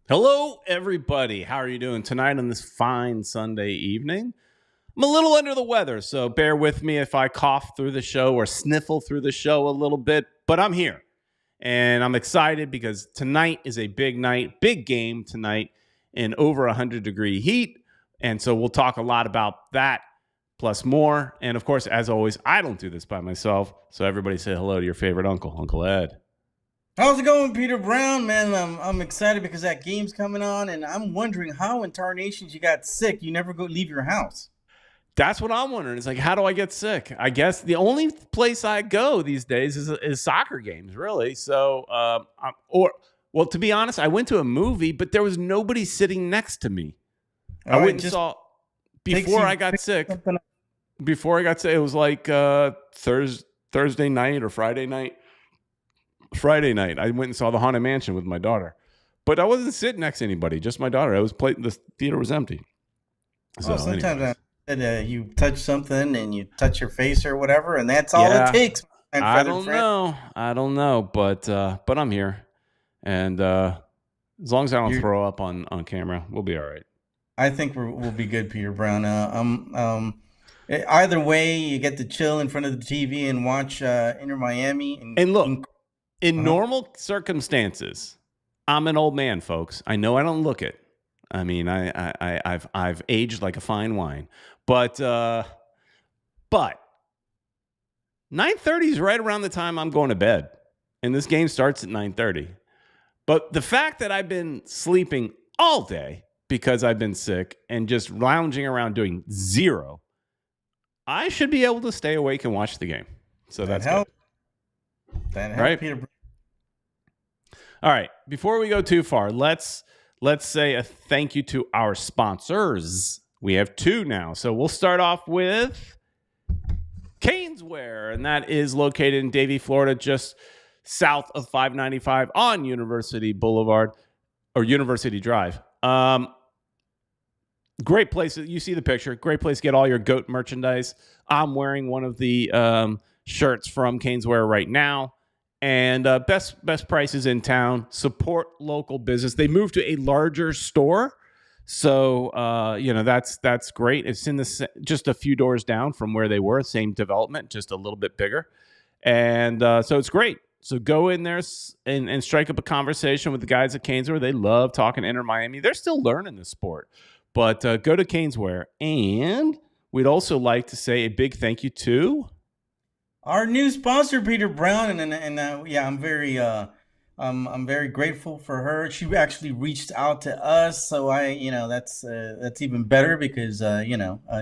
Hello, everybody. How are you doing tonight on this fine Sunday evening? I'm a little under the weather, so bear with me if I cough through the show or sniffle through the show a little bit, but I'm here. And I'm excited because tonight is a big night, big game tonight in over 100-degree heat. And so we'll talk a lot about that plus more. And of course, as always, I don't do this by myself. So everybody say hello to your favorite uncle, Uncle Ed. How's it going, Peter Brown? Man, I'm excited because that game's coming on, and I'm wondering how in tarnations you got sick. You never go leave your house. That's what I'm wondering. It's like, how do I get sick? I guess the only place I go these days is soccer games, really. So, to be honest, I went to a movie, but there was nobody sitting next to me. All I right, went and just saw takes before you I got pick sick. something up. Before I got sick, it was like Thursday night or Friday night. Friday night, I went and saw the Haunted Mansion with my daughter, but I wasn't sitting next to anybody. Just my daughter. The theater was empty. So, Oh, sometimes anyways. you touch something and you touch your face or whatever, and that's all it Yeah, takes. And I feathered don't friend, know. I don't know, but I'm here, and as long as I don't you, throw up on camera, we'll be all right. I think we'll be good, Peter Brown. Either way, you get to chill in front of the TV and watch Inter Miami. And look, in Uh-huh. normal circumstances, I'm an old man, folks. I know I don't look it. I mean, I've aged like a fine wine, but 9:30 is right around the time I'm going to bed, and this game starts at 9:30. But the fact that I've been sleeping all day because I've been sick and just lounging around doing zero, I should be able to stay awake and watch the game. So That that's good, helped. That helped, right? Peter Brown. All right. Before we go too far, let's say a thank you to our sponsors. We have two now. So we'll start off with Caneswear, and that is located in Davie, Florida, just south of 595 on University Boulevard or University Drive. Great place. You see the picture. Great place to get all your goat merchandise. I'm wearing one of the shirts from Caneswear right now. And best prices in town. Support local business. They moved to a larger store. So, that's great. It's in just a few doors down from where they were. Same development, just a little bit bigger. And so it's great. So go in there and strike up a conversation with the guys at Caneswear. They love talking Inter Miami. They're still learning the sport. But go to Caneswear. And we'd also like to say a big thank you to Our new sponsor, Peter Brown, yeah, I'm very grateful for her. She actually reached out to us, so that's even better because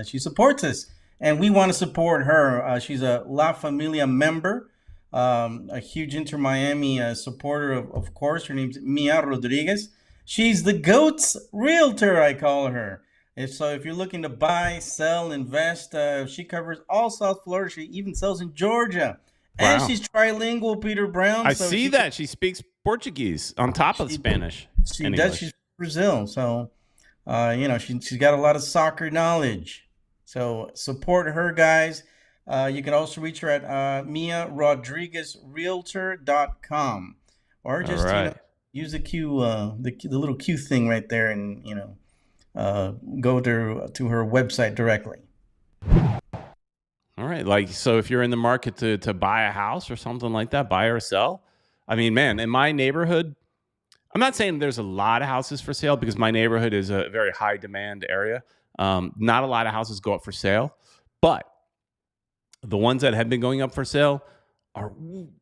she supports us, and we want to support her. She's a La Familia member, a huge Inter Miami supporter, of course. Her name's Mia Rodrigues. She's the GOAT's realtor, I call her. If you're looking to buy, sell, invest, she covers all South Florida. She even sells in Georgia, and wow. she's trilingual, Peter Brown. I So see that she speaks Portuguese on top of she Spanish she and does. English. She's from Brazil, so she's got a lot of soccer knowledge. So support her, guys. You can also reach her at Mia Rodriguez Realtor.com, or All just right. use the Q the little Q thing right there, and go to her website directly. All right. Like, so if you're in the market to buy a house or something like that, buy or sell. I mean, man, in my neighborhood, I'm not saying there's a lot of houses for sale because my neighborhood is a very high demand area. Not a lot of houses go up for sale, but the ones that have been going up for sale are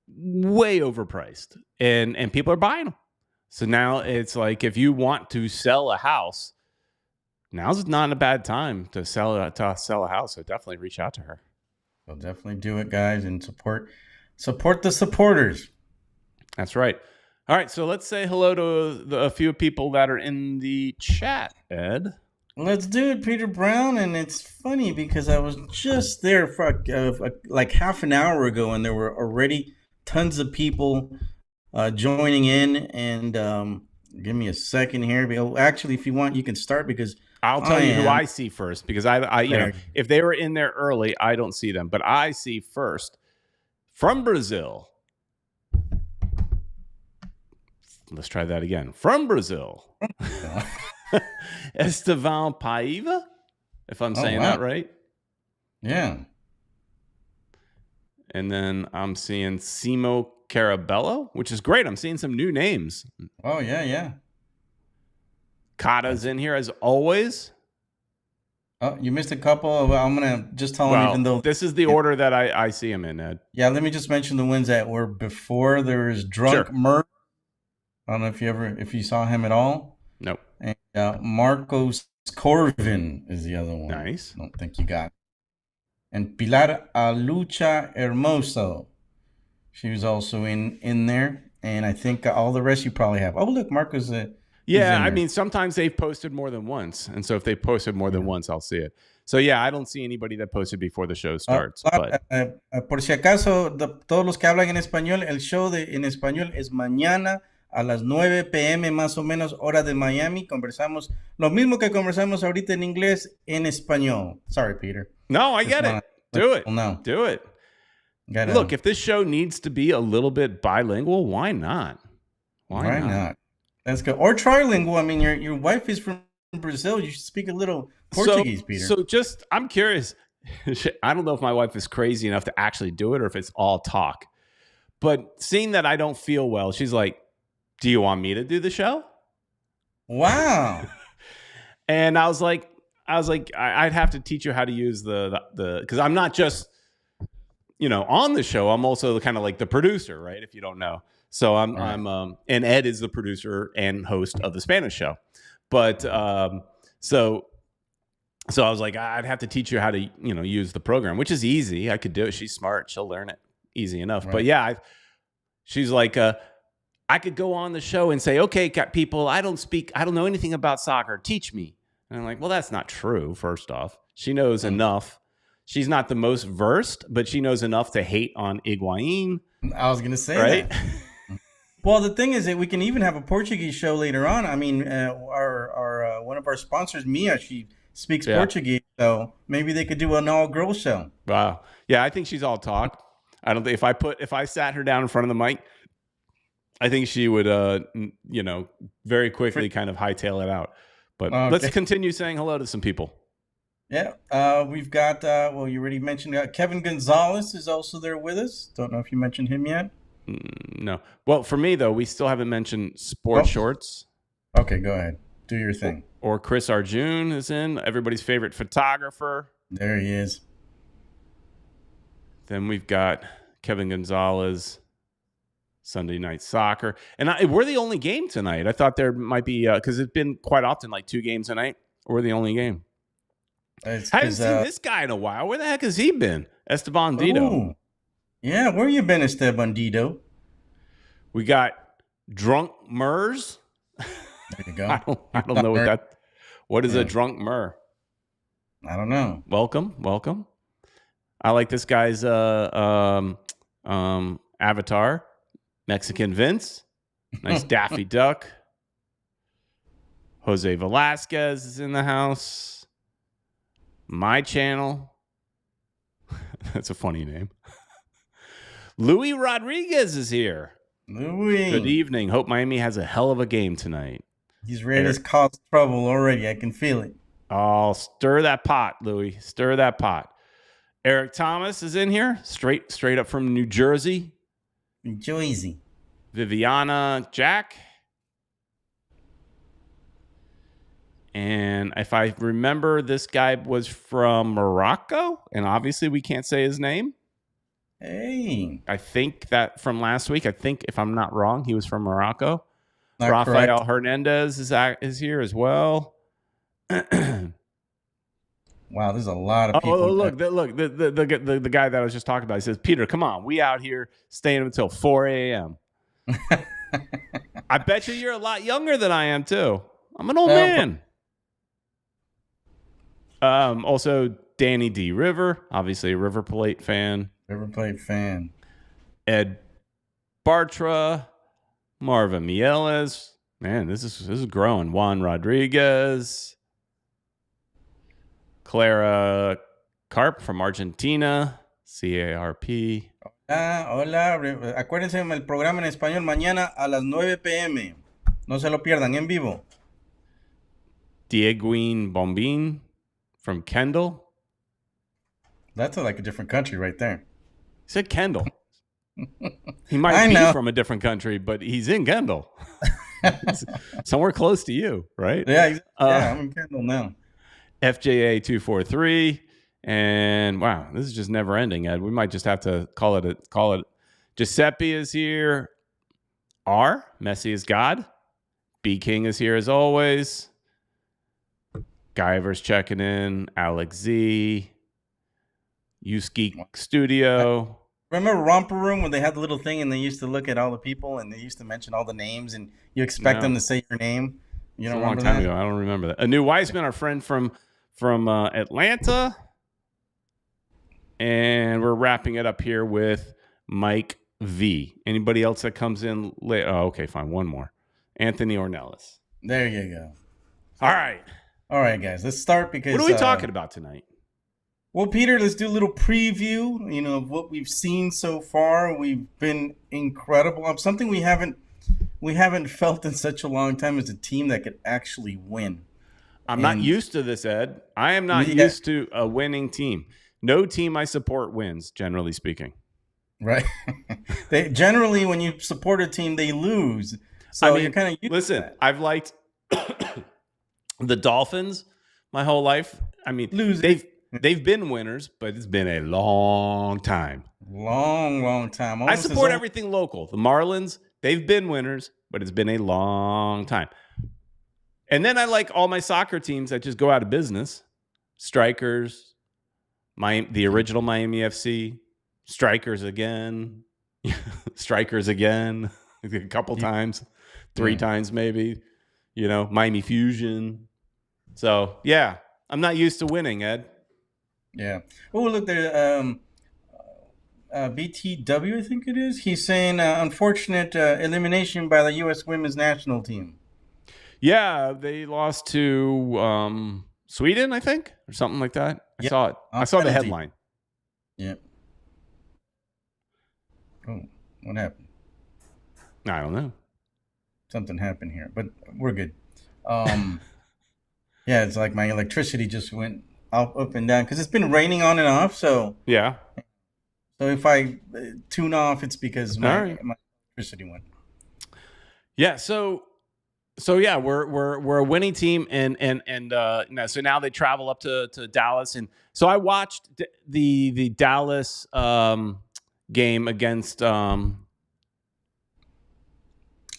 way overpriced, and people are buying them. So now it's like if you want to sell a house, now's not a bad time to sell a house. So definitely reach out to her. So definitely do it, guys, and support the supporters. That's right. All right, so let's say hello to a few people that are in the chat, Ed. Let's do it, Peter Brown. And it's funny because I was just there for like half an hour ago, and there were already tons of people joining in. And give me a second here. Actually, if you want, you can start because I'll tell I you who am I see first because I there. if they were in there early, I don't see them, but I see first from Brazil. Let's try that again. From Brazil. Estevan Paiva, if I'm saying that right. Yeah. And then I'm seeing Simo Carabello, which is great. I'm seeing some new names. Oh, yeah. Kata's in here as always. Oh, you missed a couple. I'm going to just tell them, even though this is the order that I see them in, Ed. Yeah, let me just mention the ones that were before. There is Drunk Mer. I don't know if you saw him at all. Nope. And Marcos Corvin is the other one. Nice. I don't think you got it. And Pilar Alucha Hermoso. She was also in there. And I think all the rest you probably have. Oh, look, Marcos. Yeah, I mean, sometimes they've posted more than once. And so if they posted more than once, I'll see it. So, yeah, I don't see anybody that posted before the show starts. Por si acaso, todos los que hablan en español, el show en español es mañana a las 9 p.m. más o menos, hora de Miami. Conversamos lo mismo que conversamos ahorita en inglés, en español. Sorry, Peter. No, I get it. Do it. No. Do it. Look, if this show needs to be a little bit bilingual, why not? Why not? That's good. Or trilingual. I mean, your wife is from Brazil. You should speak a little Portuguese, Peter. So I'm curious. I don't know if my wife is crazy enough to actually do it or if it's all talk. But seeing that I don't feel well, she's like, do you want me to do the show? Wow. And I was like, I'd have to teach you how to use the because I'm not just, on the show. I'm also kind of like the producer, right? If you don't know. So I'm and Ed is the producer and host of the Spanish show. But so I was like, I'd have to teach you how to, use the program, which is easy. I could do it. She's smart. She'll learn it easy enough. Right. But yeah, she's like, I could go on the show and say, okay, people, I don't know anything about soccer. Teach me. And I'm like, well, that's not true. First off, she knows enough. She's not the most versed, but she knows enough to hate on Higuain. I was going to say right? that. Well, the thing is that we can even have a Portuguese show later on. I mean, our one of our sponsors, Mia, she speaks Portuguese, so maybe they could do an all-girl show. Wow. Yeah, I think she's all talk. I don't think if I sat her down in front of the mic, I think she would, very quickly kind of hightail it out. But let's continue saying hello to some people. Yeah, we've got, you already mentioned Kevin Gonzalez is also there with us. Don't know if you mentioned him yet. No. Well, for me, though, we still haven't mentioned Sport Shorts. Okay, go ahead. Do your thing. Or Chris Arjun is in, everybody's favorite photographer. There he is. Then we've got Kevin Gonzalez, Sunday Night Soccer. And we're the only game tonight. I thought there might be, because it's been quite often like 2 games a night. We're the only game. I haven't seen this guy in a while. Where the heck has he been? Esteban Dito. Ooh. Yeah, where you been, Esteban Dito? We got Drunk Mers. There you go. I don't know what is a drunk Mer? I don't know. Welcome. I like this guy's avatar. Mexican Vince. Nice Daffy Duck. Jose Velasquez is in the house. My channel. That's a funny name. Louis Rodrigues is here. Louis. Good evening. Hope Miami has a hell of a game tonight. He's ready to cause trouble already. I can feel it. Oh, stir that pot, Louis. Stir that pot. Eric Thomas is in here. Straight up from New Jersey. New Jersey. Viviana Jack. And if I remember, this guy was from Morocco. And obviously we can't say his name. Hey. I think that from last week, if I'm not wrong, he was from Morocco. Not Rafael correct. Hernandez is here as well. Wow, there's a lot of people. Oh, look, the guy that I was just talking about. He says, Peter, come on. We out here staying until 4 a.m. I bet you're a lot younger than I am, too. I'm an old man. Also, Danny D. River, obviously a River Plate fan. River Plate fan. Ed Bartra, Marvin Mieles. Man, this is growing. Juan Rodriguez. Clara Carp from Argentina. CARP. Hola. Acuérdense el programa en español mañana a las 9 p.m. No se lo pierdan en vivo. Dieguin Bombin from Kendall. That's like a different country right there. He said Kendall. He might I be know. from a different country, but he's in Kendall. Somewhere close to you, right? Yeah, I'm in Kendall now. FJA 243. And wow, this is just never ending, Ed. We might just have to call it. Giuseppe is here. R. Messi is God. B King is here as always. Guyver's checking in. Alex Z. Yuski Studio. Remember Romper Room when they had the little thing and they used to look at all the people and they used to mention all the names and you expect them to say your name? You don't remember that? A long time ago. I don't remember that. A new Weisman, our friend from Atlanta. And we're wrapping it up here with Mike V. Anybody else that comes in later? Oh, okay, fine. One more. Anthony Ornelas. There you go. All right, guys. Let's start because... What are we talking about tonight? Well, Peter, let's do a little preview, of what we've seen so far. We've been incredible. Something we haven't felt in such a long time as a team that could actually win. I'm not used to this, Ed. I am not used to a winning team. No team I support wins, generally speaking. Right. They generally, when you support a team, they lose. So you're kind of used to that. I've liked the Dolphins my whole life. I mean, they've been winners, but it's been a long time. Long time. I support everything local. The Marlins, they've been winners, but it's been a long time. And then I like all my soccer teams that just go out of business. Strikers, the original Miami FC, Strikers again, Strikers again, a couple times, 3 times maybe, Miami Fusion. So, yeah, I'm not used to winning, Ed. Yeah. Oh, look, there, BTW, I think it is. He's saying unfortunate elimination by the U.S. women's national team. Yeah, they lost to Sweden, I think, or something like that. I saw it. I saw the headline. Yep. Oh, what happened? I don't know. Something happened here, but we're good. Yeah, it's like my electricity just went up and down because it's been raining on and off. So yeah. So if I tune off, it's because my electricity went. Yeah. So yeah, we're a winning team, and so now they travel up to Dallas, and so I watched the Dallas game against who'd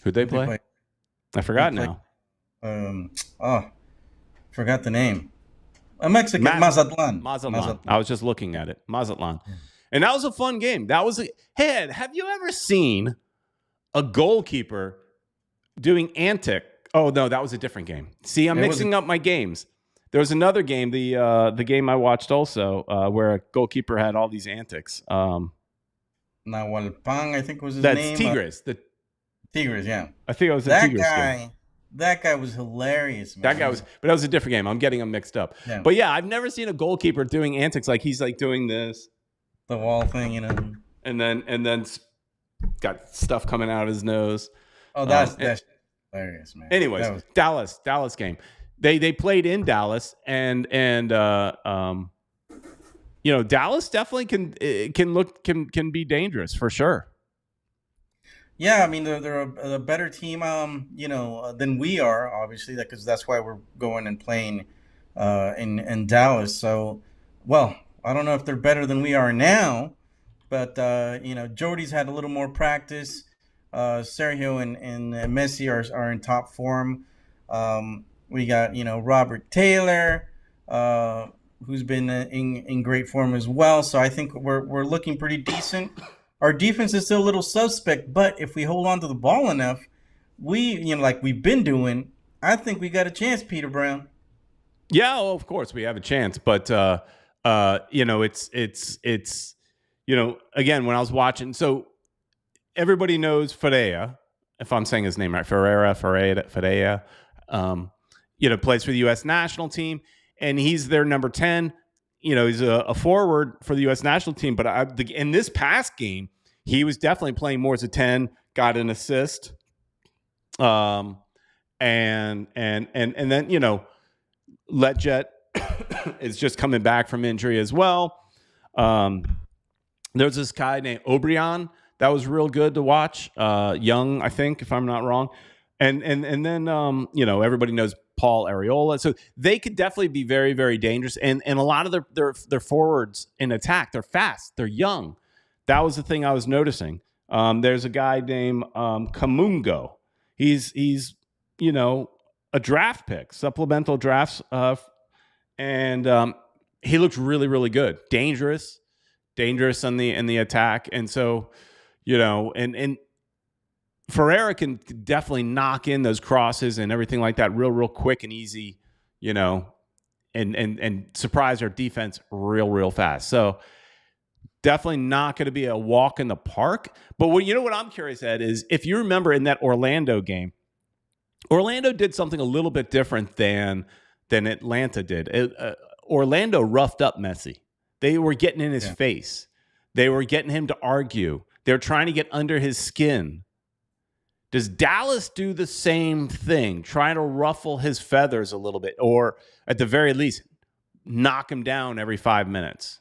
they play? I forgot now. Forgot the name. A Mexican, Mazatlan. I was just looking at it, Mazatlan, and that was a fun game. Hey, have you ever seen a goalkeeper doing antic? Oh no, that was a different game. See, I'm mixing up my games. There was another game, the game I watched also, where a goalkeeper had all these antics. Nahualpan, I think was his name. That's Tigres. The Tigres, yeah. I think it was a Tigres game. That guy was hilarious, man. But that was a different game. I'm getting them mixed up. Yeah. But yeah, I've never seen a goalkeeper doing antics like he's like doing this, the wall thing, and then got stuff coming out of his nose. Oh, that's hilarious, man. Anyways, Dallas game. They played in Dallas, and Dallas definitely can be dangerous for sure. Yeah, I mean they're a better team, than we are, obviously, because that's why we're going and playing in Dallas. So, well, I don't know if they're better than we are now, but Jordy's had a little more practice. Sergio and Messi are in top form. We got Robert Taylor, who's been in great form as well. So I think we're looking pretty decent. Our defense is still a little suspect, but if we hold on to the ball enough, like we've been doing, I think we got a chance, Peter Brown. Yeah, well, of course we have a chance, but it's again, when I was watching, so everybody knows Ferreira, if I'm saying his name right, Ferreira, plays for the U.S. national team, and he's their number 10. He's a forward for the U.S. national team, but in this past game, he was definitely playing more as a 10, got an assist. and then Letjet is just coming back from injury as well. There's this guy named Obrian that was real good to watch. Young, I think, if I'm not wrong. And then everybody knows Paul Areola, so they could definitely be very, very dangerous. And a lot of their forwards in attack, they're fast, they're young. That was the thing I was noticing. There's a guy named Kamungo. He's a draft pick, supplemental drafts, and he looks really, really good, dangerous in the attack. And so, and Ferreira can definitely knock in those crosses and everything like that real quick and easy, and surprise our defense real fast. So definitely not going to be a walk in the park. But what I'm curious at is, if you remember in that Orlando game, Orlando did something a little bit different than Atlanta did. Orlando roughed up Messi. They were getting in his face. They were getting him to argue. They were trying to get under his skin. Does Dallas do the same thing, trying to ruffle his feathers a little bit, or at the very least, knock him down every 5 minutes?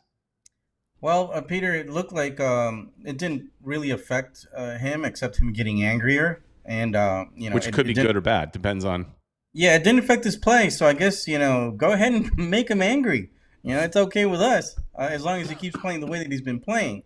Well, Peter, it looked like it didn't really affect him, except him getting angrier, and which could be good or bad, depends on. Yeah, it didn't affect his play, so I guess go ahead and make him angry. It's okay with us as long as he keeps playing the way that he's been playing.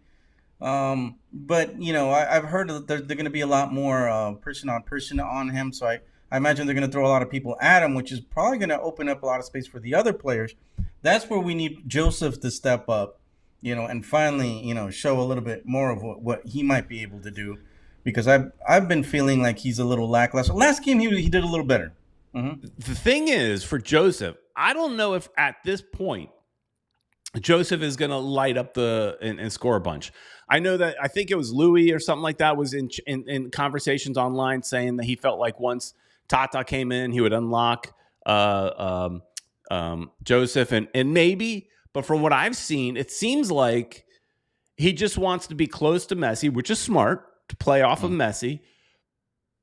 But I've heard that they're going to be a lot more person on person on him, so I imagine they're going to throw a lot of people at him, which is probably going to open up a lot of space for the other players. That's where we need Joseph to step up, and finally, show a little bit more of what he might be able to do, because I've been feeling like he's a little lackluster. Last game he did a little better. Mm-hmm. The thing is, for Joseph, I don't know if at this point Joseph is going to light up and score a bunch. I know that I think it was Louis or something like that was in conversations online saying that he felt like once Tata came in, he would unlock Joseph and maybe. But from what I've seen, it seems like he just wants to be close to Messi, which is smart to play off of Messi.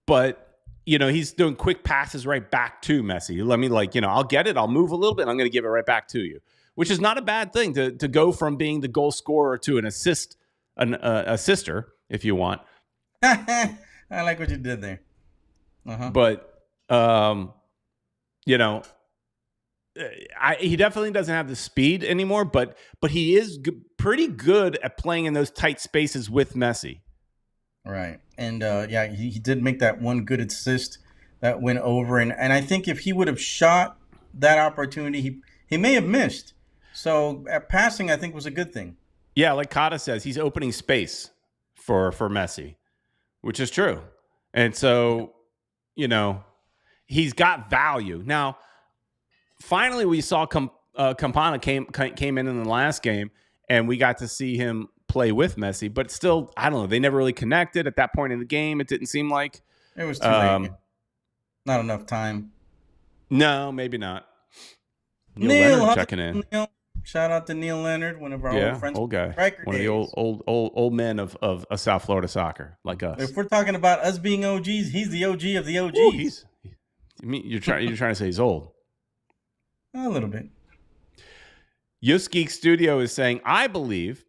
But he's doing quick passes right back to Messi. Let me I'll get it. I'll move a little bit. And I'm going to give it right back to you, which is not a bad thing to go from being the goal scorer to an assister, if you want. I like what you did there. Uh-huh. But, he definitely doesn't have the speed anymore, but he is pretty good at playing in those tight spaces with Messi. Right. And he did make that one good assist that went over. And I think if he would have shot that opportunity, he may have missed. So passing, I think, was a good thing. Yeah, like Kata says, he's opening space for Messi, which is true. And so, he's got value. Now, finally, we saw Campana came in the last game, and we got to see him play with Messi. But still, I don't know. They never really connected at that point in the game. It didn't seem like. It was too late. Not enough time. No, maybe not. Neil Leonard checking in. Neil. Shout out to Neil Leonard, one of our old friends. Old guy. One of the old men of South Florida soccer, like us. If we're talking about us being OGs, he's the OG of the OGs. Ooh, you're trying to say he's old. A little bit. Yus Geek Studio is saying, I believe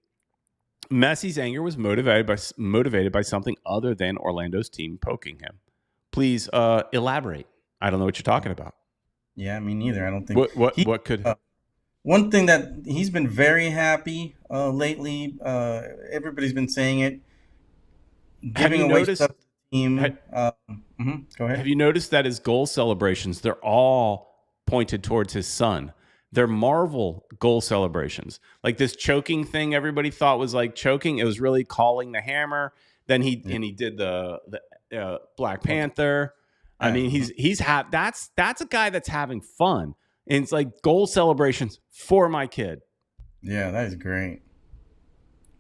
Messi's anger was motivated by something other than Orlando's team poking him. Please elaborate. I don't know what you're talking about. Yeah, me neither. I don't think. What could? One thing that he's been very happy lately. Everybody's been saying it. Giving away stuff to the team. Go ahead. Have you noticed that his goal celebrations, they're all pointed towards his son? They're Marvel goal celebrations. Like this choking thing everybody thought was like choking. It was really calling the hammer. Then he did the Black Panther. I mean, that's a guy that's having fun. And it's like goal celebrations for my kid. Yeah, that is great.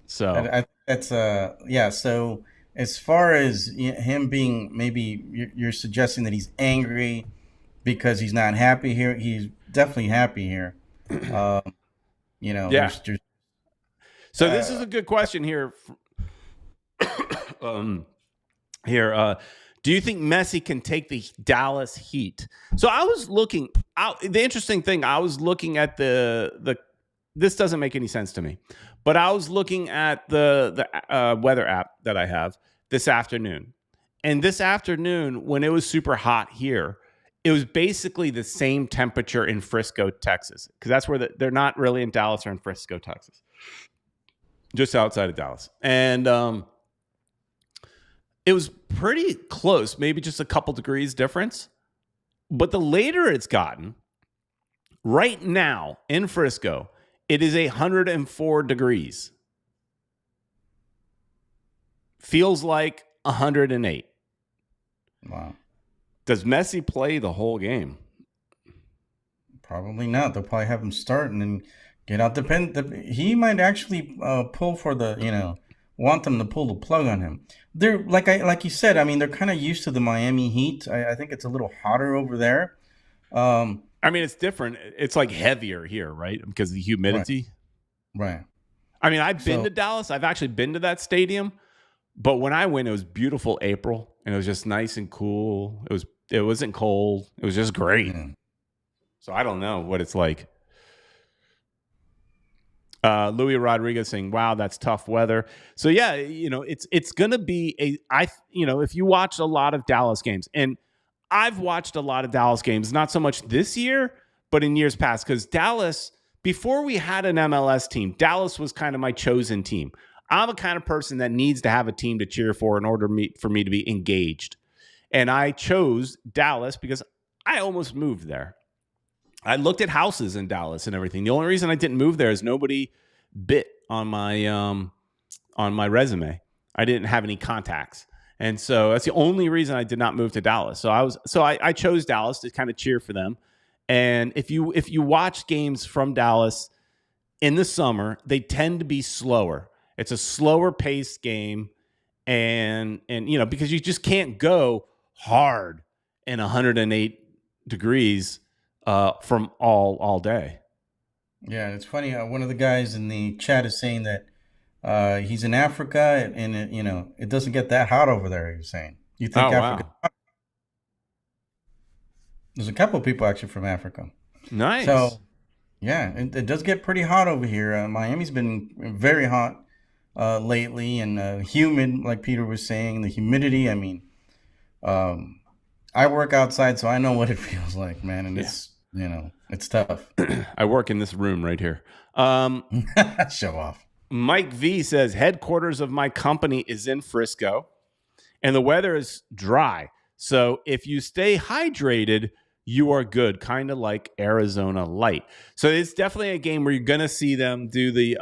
So that's So as far as him being, maybe you're suggesting that he's angry because he's not happy here. He's definitely happy here. Yeah. So this is a good question here. Do you think Messi can take the Dallas Heat? So I was looking out. The interesting thing, I was looking at the. This doesn't make any sense to me, but I was looking at the weather app that I have this afternoon, and this afternoon when it was super hot here, it was basically the same temperature in Frisco, Texas, because that's where they're not really in Dallas or in Frisco, Texas, just outside of Dallas, and it was pretty close, maybe just a couple degrees difference. But the later it's gotten, right now in Frisco, it is 104 degrees. Feels like 108. Wow. Does Messi play the whole game? Probably not. They'll probably have him start and then get out. He might actually pull for want them to pull the plug on him. They're like you said. I mean, they're kind of used to the Miami Heat. I think it's a little hotter over there. I mean, it's different. It's like heavier here, right? Because of the humidity. Right. I mean, I've been to Dallas. I've actually been to that stadium. But when I went, it was beautiful April, and it was just nice and cool. It wasn't cold. It was just great. Yeah. So I don't know what it's like. Louis Rodrigues saying, "Wow, that's tough weather." So yeah, it's gonna be if you watch a lot of Dallas games, and I've watched a lot of Dallas games, not so much this year, but in years past, because Dallas, before we had an MLS team, Dallas was kind of my chosen team. I'm a kind of person that needs to have a team to cheer for in order for me to be engaged. And I chose Dallas because I almost moved there. I looked at houses in Dallas and everything. The only reason I didn't move there is nobody bit on my resume. I didn't have any contacts. And so that's the only reason I did not move to Dallas. So I chose Dallas to kind of cheer for them. And if you watch games from Dallas in the summer, they tend to be slower. It's a slower paced game, and because you just can't go hard in 108 degrees from all day. Yeah, it's funny. One of the guys in the chat is saying that he's in Africa, and it doesn't get that hot over there. He's saying. You think Africa? Wow. There's a couple of people actually from Africa. Nice. So, yeah, it does get pretty hot over here. Miami's been very hot lately, and humid, like Peter was saying. The humidity. I mean, I work outside, so I know what it feels like, man. And it's it's tough. I work in this room right here. Show off. Mike V says headquarters of my company is in Frisco, and the weather is dry. So if you stay hydrated, you are good, kind of like Arizona Light. So it's definitely a game where you're gonna see them do the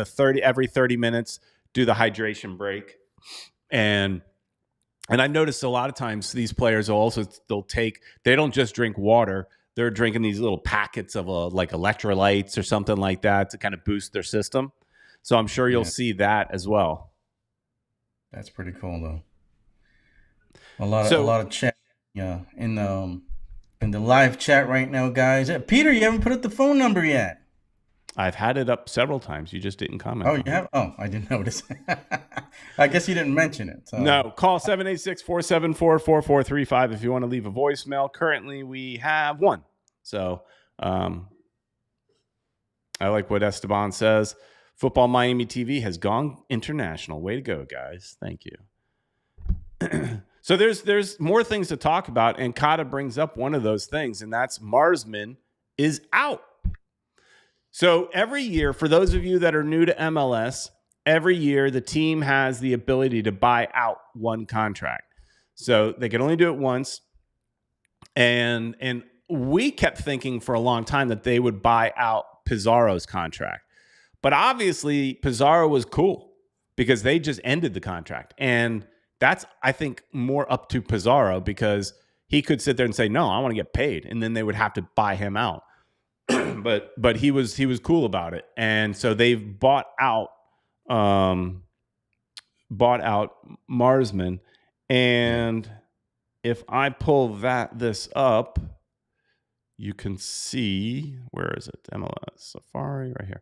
30 every 30 minutes, do the hydration break, and I've noticed a lot of times these players they don't just drink water, they're drinking these little packets of like electrolytes or something like that to kind of boost their system. So I'm sure you'll see that as well. That's pretty cool though. A lot of chat, in the live chat right now, guys. Peter, you haven't put up the phone number yet. I've had it up several times. You just didn't comment. Oh, you have? Oh, I didn't notice. I guess you didn't mention it. So. No, call 786-474-4435 if you want to leave a voicemail. Currently, we have one. So I like what Esteban says. Football Miami TV has gone international. Way to go, guys. Thank you. So there's more things to talk about, and Kata brings up one of those things, and that's Marsman is out. So every year, for those of you that are new to MLS, every year the team has the ability to buy out one contract. So they can only do it once. And we kept thinking for a long time that they would buy out Pizarro's contract. But obviously Pizarro was cool because they just ended the contract. And that's, I think, more up to Pizarro because he could sit there and say, no, I want to get paid. And then they would have to buy him out. but he was cool about it. And so they've bought out Marsman. And if I pull this up, you can see, where is it? MLS Safari right here.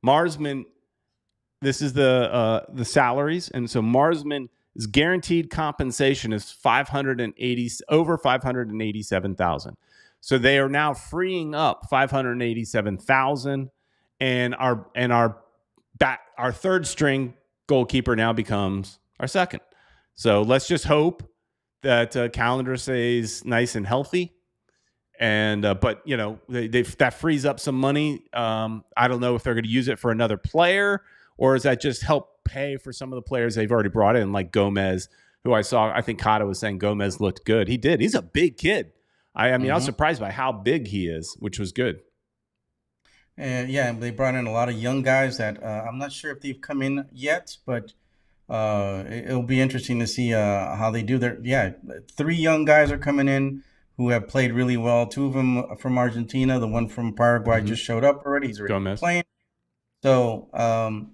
Marsman, this is the salaries. And so Marsman His guaranteed compensation is 580 over 587,000. So they are now freeing up 587,000, and our third string goalkeeper now becomes our second. So let's just hope that Calendar stays nice and healthy. And but that frees up some money. I don't know if they're going to use it for another player, or is that just help pay for some of the players they've already brought in, like Gomez, who I think Kata was saying Gomez looked good. He did. He's a big kid. I mean, I was surprised by how big he is, which was good. Yeah, they brought in a lot of young guys that I'm not sure if they've come in yet, but it'll be interesting to see how they do. Yeah, 3 young guys are coming in who have played really well. 2 of them from Argentina. The one from Paraguay just showed up already. He's already playing. So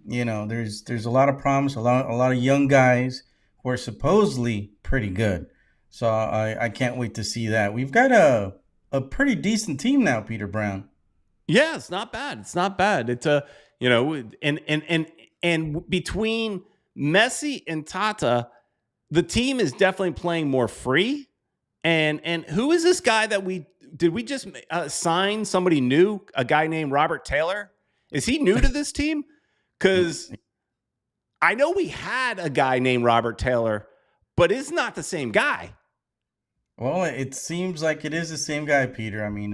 there's a lot of promise, a lot of young guys who are supposedly pretty good. So I can't wait to see that. We've got a pretty decent team now, Peter Brown. Yeah, it's not bad. It's not bad. It's and between Messi and Tata, the team is definitely playing more free. And who is this guy that we just sign somebody new? A guy named Robert Taylor? Is he new to this team? Because I know we had a guy named Robert Taylor, but it's not the same guy. Well, it seems like it is the same guy, Peter. I mean,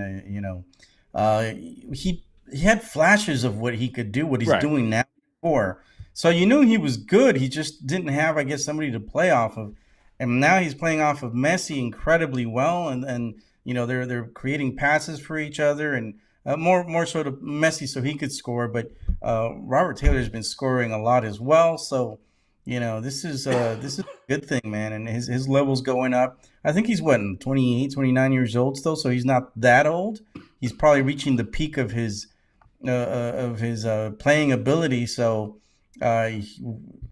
he had flashes of what he could do, what he's doing now before. So you knew he was good. He just didn't have, I guess, somebody to play off of. And now he's playing off of Messi incredibly well, and they're creating passes for each other, and more sort of Messi so he could score. But Robert Taylor's been scoring a lot as well. So this is a good thing, man. And his level's going up. I think he's 28, 29 years old still, so he's not that old. He's probably reaching the peak of his playing ability. So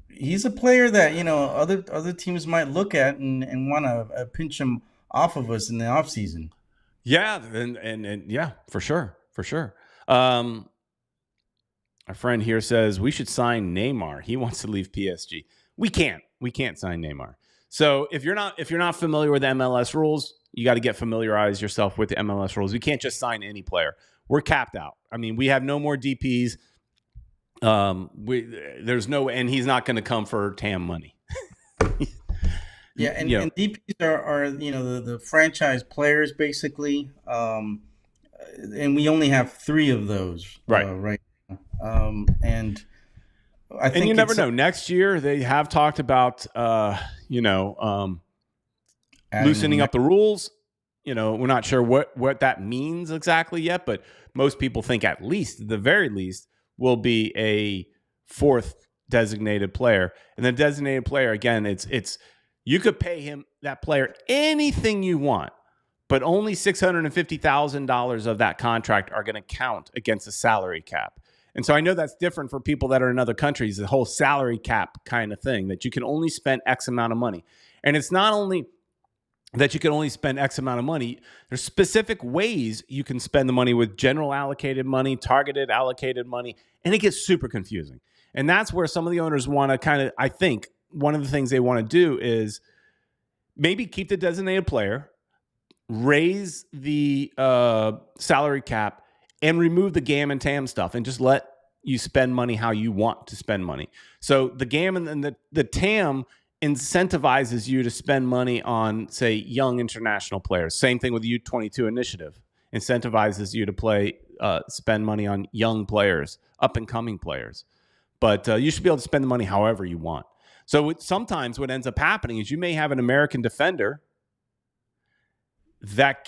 he's a player that other teams might look at and want to pinch him off of us in the offseason. Yeah, and yeah, for sure. Our friend here says we should sign Neymar. He wants to leave PSG. We can't sign Neymar. So if you're not familiar with MLS rules, you got to get familiarized yourself with the MLS rules. You can't just sign any player. We're capped out. I mean, we have no more DPs. There's no, and he's not going to come for TAM money. Yeah, and DPs are the franchise players basically, and we only have 3 of those right now. And I think you never know. Next year they have talked about loosening up the rules. We're not sure what that means exactly yet, but most people think at the very least will be a 4th designated player. And the designated player, again, it's you could pay that player anything you want, but only $650,000 of that contract are going to count against the salary cap. And so I know that's different for people that are in other countries, the whole salary cap kind of thing, that you can only spend X amount of money. And it's not only that you can only spend X amount of money. There's specific ways you can spend the money with general allocated money, targeted allocated money, and it gets super confusing. And that's where some of the owners want to kind of, I think, one of the things they want to do is maybe keep the designated player, raise the salary cap, and remove the GAM and TAM stuff and just let you spend money how you want to spend money. So the GAM and the TAM incentivizes you to spend money on, say, young international players. Same thing with the U22 initiative. Incentivizes you to spend money on young players, up-and-coming players. But you should be able to spend the money however you want. So sometimes what ends up happening is you may have an American defender that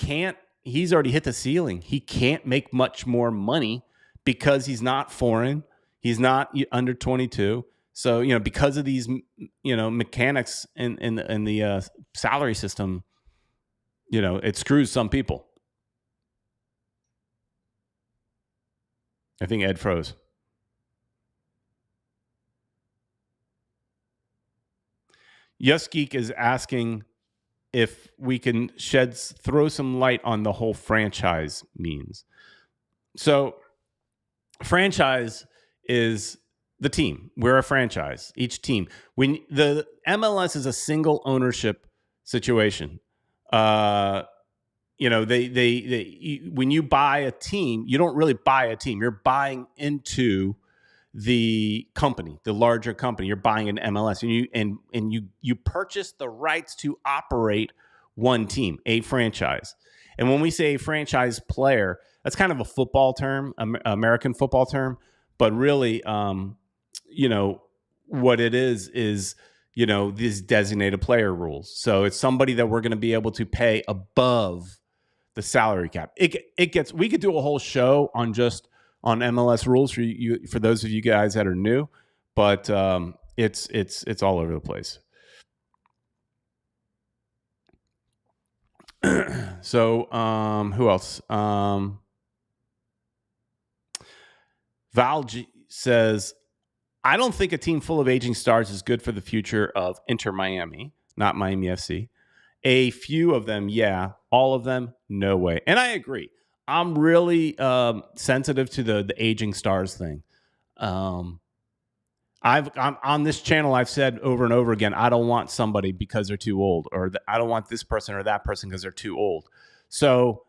he's already hit the ceiling. He can't make much more money because he's not foreign. He's not under 22. So, because of these, mechanics in the salary system, it screws some people. I think Ed froze. Yes Geek is asking if we can throw some light on the whole franchise means. So franchise is the team. We're a franchise. Each team. When the MLS is a single ownership situation. When you buy a team, you don't really buy a team. You're buying into the company, the larger company. You're buying an MLS, and you purchase the rights to operate one team, a franchise. And when we say a franchise player, that's kind of a football term, American football term, but really, what it is these designated player rules. So it's somebody that we're going to be able to pay above the salary cap. We could do a whole show on MLS rules for those of you guys that are new, but it's all over the place. So who else? Val G says, I don't think a team full of aging stars is good for the future of Inter Miami, not Miami FC. A few of them, yeah. All of them, no way. And I agree. I'm really sensitive to the aging stars thing. I'm on this channel. I've said over and over again, I don't want somebody because they're too old, or I don't want this person or that person because they're too old. So,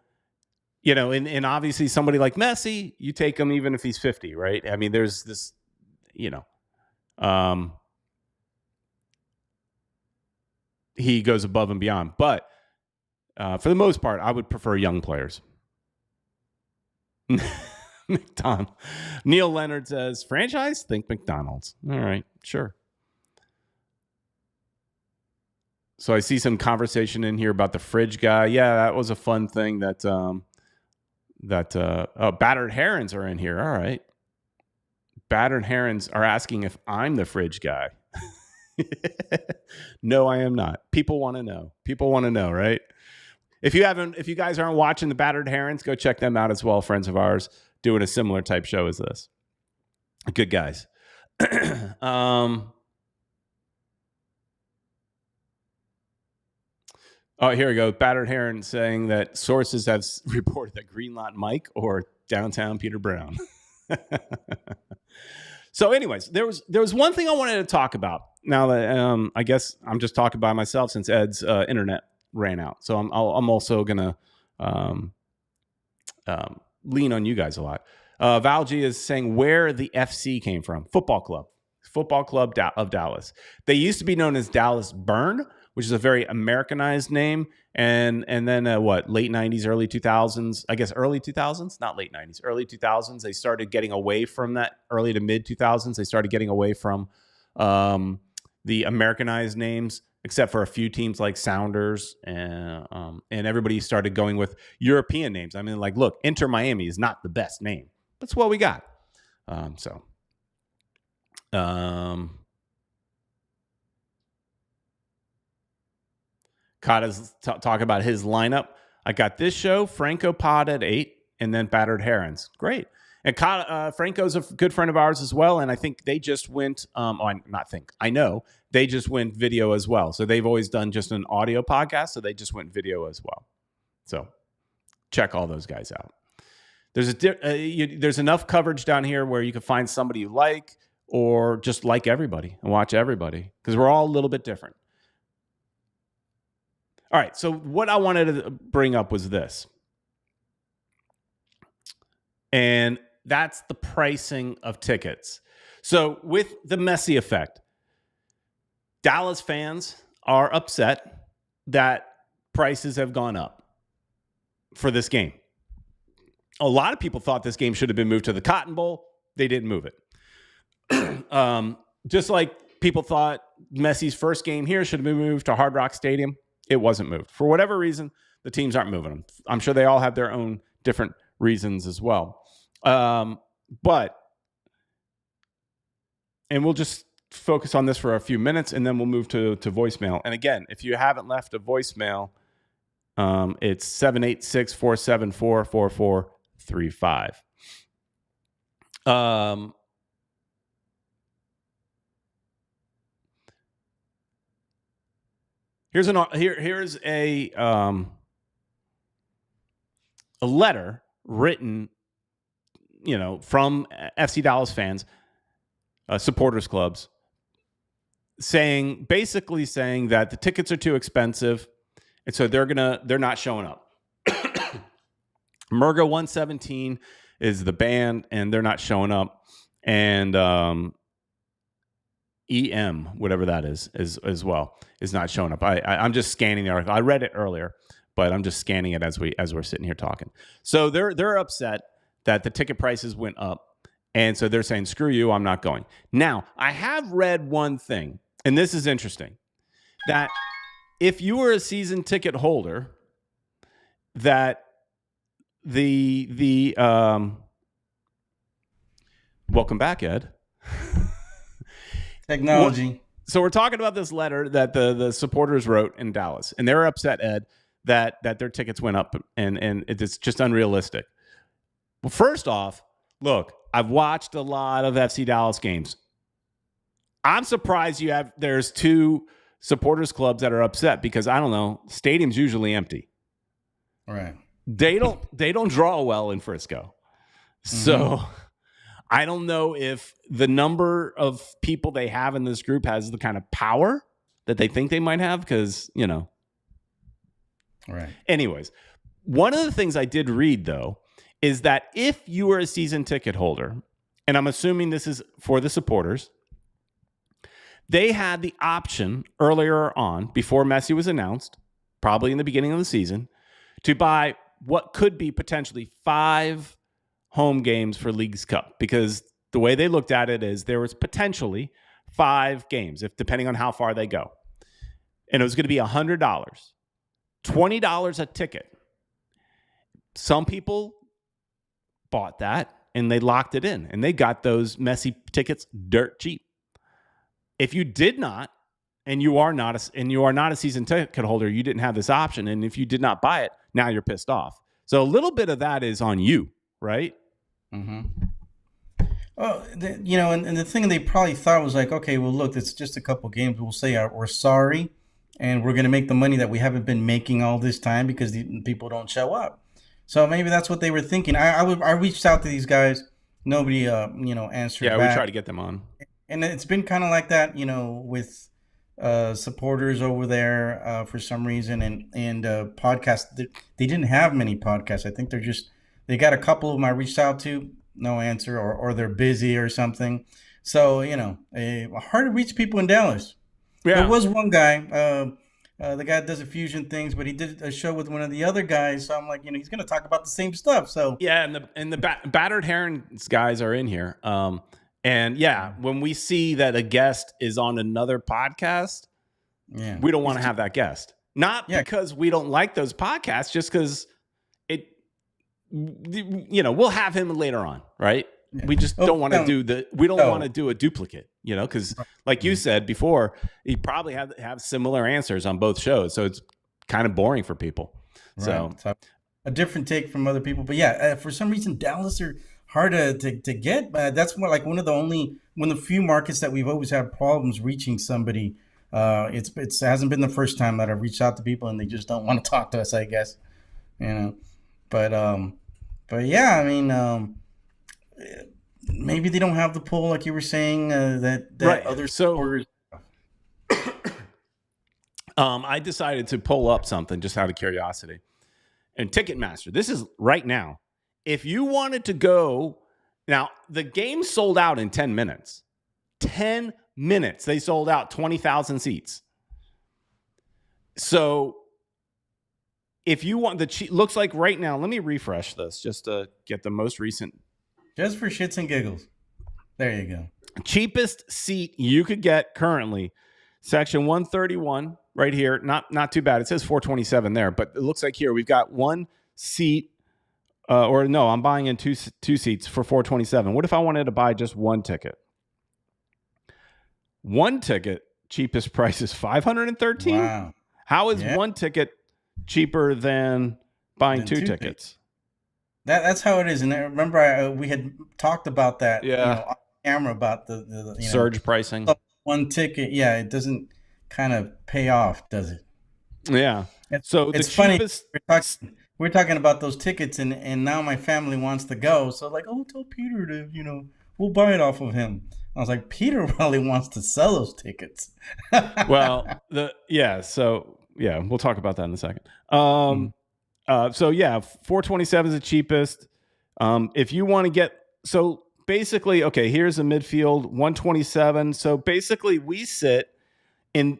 and obviously somebody like Messi, you take him even if he's 50, right? I mean, there's this, he goes above and beyond. But for the most part, I would prefer young players. McDonald's. Neil Leonard says, franchise? Think McDonald's. All right, sure. So I see some conversation in here about the fridge guy. Yeah, that was a fun thing that Battered Herons are in here. All right. Battered Herons are asking if I'm the fridge guy. No, I am not. People want to know. People want to know, right? If you guys aren't watching the Battered Herons, go check them out as well. Friends of ours doing a similar type show as this. Good guys. Oh, here we go. Battered Heron saying that sources have reported that Greenlawn Mike or downtown Peter Brown. So anyways, there was one thing I wanted to talk about. Now that I guess I'm just talking by myself since Ed's internet ran out. So I'm also going to lean on you guys a lot. Valji is saying where the FC came from. Football Club of Dallas. They used to be known as Dallas Burn, which is a very Americanized name. And then late 90s, early 2000s, I guess early 2000s, not late 90s, early 2000s, they started getting away from that. Early to mid 2000s, they started getting away from the Americanized names, except for a few teams like Sounders, and everybody started going with European names. I mean, like, look, Inter Miami is not the best name. That's what we got. Kata's talking about his lineup. I got this show, Franco Pod at 8, and then Battered Herons. Great. And Franco's a good friend of ours as well, and I think they just went, I know, they just went video as well. So they've always done just an audio podcast, so they just went video as well. So check all those guys out. There's enough coverage down here where you can find somebody you like, or just like everybody and watch everybody, because we're all a little bit different. All right, so what I wanted to bring up was this. And that's the pricing of tickets. So with the Messi Effect, Dallas fans are upset that prices have gone up for this game. A lot of people thought this game should have been moved to the Cotton Bowl. They didn't move it. Just like people thought Messi's first game here should have been moved to Hard Rock Stadium. It wasn't moved. For whatever reason, the teams aren't moving them. I'm sure they all have their own different reasons as well. And we'll just focus on this for a few minutes, and then we'll move to voicemail. And again, if you haven't left a voicemail, it's 786-474-4435. Here's a letter written, from FC Dallas fans supporters clubs, basically saying that the tickets are too expensive, and so they're not showing up. Murga 117 is the band, and they're not showing up. And EM, whatever that is as well, is not showing up. I'm just scanning the article. I read it earlier, but I'm just scanning it as we're sitting here talking. So they're upset that the ticket prices went up, and so they're saying, "Screw you, I'm not going." Now, I have read one thing, and this is interesting, that if you were a season ticket holder, that the welcome back, Ed. Technology. So we're talking about this letter that the supporters wrote in Dallas, and they're upset, Ed, that their tickets went up, and it's just unrealistic. Well, first off, look, I've watched a lot of FC Dallas games. I'm surprised there's two supporters clubs that are upset, because I don't know, stadium's usually empty. Right. They don't draw well in Frisco. So I don't know if the number of people they have in this group has the kind of power that they think they might have, because, Right. Anyways, one of the things I did read, though, is that if you were a season ticket holder, and I'm assuming this is for the supporters, they had the option earlier on, before Messi was announced, probably in the beginning of the season, to buy what could be potentially 5 home games for Leagues Cup, because the way they looked at it is there was potentially 5 games, if depending on how far they go. And it was going to be $100, $20 a ticket. Some people bought that and they locked it in, and they got those Messi tickets dirt cheap. If you did not, and you are not a season ticket holder, you didn't have this option, and if you did not buy it, now you're pissed off. So a little bit of that is on you, right? Mm-hmm. Well, and the thing they probably thought was like, okay, well, look, it's just a couple games. We'll say we're sorry, and we're going to make the money that we haven't been making all this time because the people don't show up. So maybe that's what they were thinking. I reached out to these guys. Nobody, answered back. Yeah, we tried to get them on. And it's been kind of like that, with supporters over there for some reason, and podcasts. They didn't have many podcasts. I think they got a couple of them I reached out to, no answer, or they're busy or something. So hard to reach people in Dallas. Yeah. There was one guy, the guy that does the fusion things, but he did a show with one of the other guys. So I'm like, he's going to talk about the same stuff. So yeah, and the Battered Herons guys are in here. And yeah, when we see that a guest is on another podcast, we don't want to have that guest. Not because we don't like those podcasts, just because we'll have him later on, right? Yeah. We just don't want to want to do a duplicate, because like you said before, you probably have similar answers on both shows. So it's kind of boring for people. Right. So a different take from other people. But yeah, for some reason, Dallas are hard to get. That's more like one of the few markets that we've always had problems reaching somebody. It hasn't been the first time that I've reached out to people and they just don't want to talk to us, I guess. But yeah, I mean, maybe they don't have the pull, like you were saying, that right. Other supporters. I decided to pull up something just out of curiosity. And Ticketmaster, this is right now. If you wanted to go, now the game sold out in 10 minutes. 10 minutes. They sold out 20,000 seats. So if you want looks like right now, let me refresh this just to get the most recent. Just for shits and giggles. There you go. Cheapest seat you could get currently, section 131 right here. Not too bad. It says 427 there, but it looks like here we've got one seat. I'm buying in two seats for $427. What if I wanted to buy just one ticket? One ticket, cheapest price is $513. Wow. How is one ticket cheaper than buying two tickets? That's how it is. And I remember we had talked about that on camera about the surge pricing. One ticket, it doesn't kind of pay off, does it? Yeah. So it's funny. We're talking about those tickets, and now my family wants to go. So like, tell Peter to, we'll buy it off of him. I was like, Peter probably wants to sell those tickets. Well, so yeah, we'll talk about that in a second. Mm. So yeah, 427 is the cheapest. If you want to get, so basically, okay, here's a midfield 127. So basically, we sit in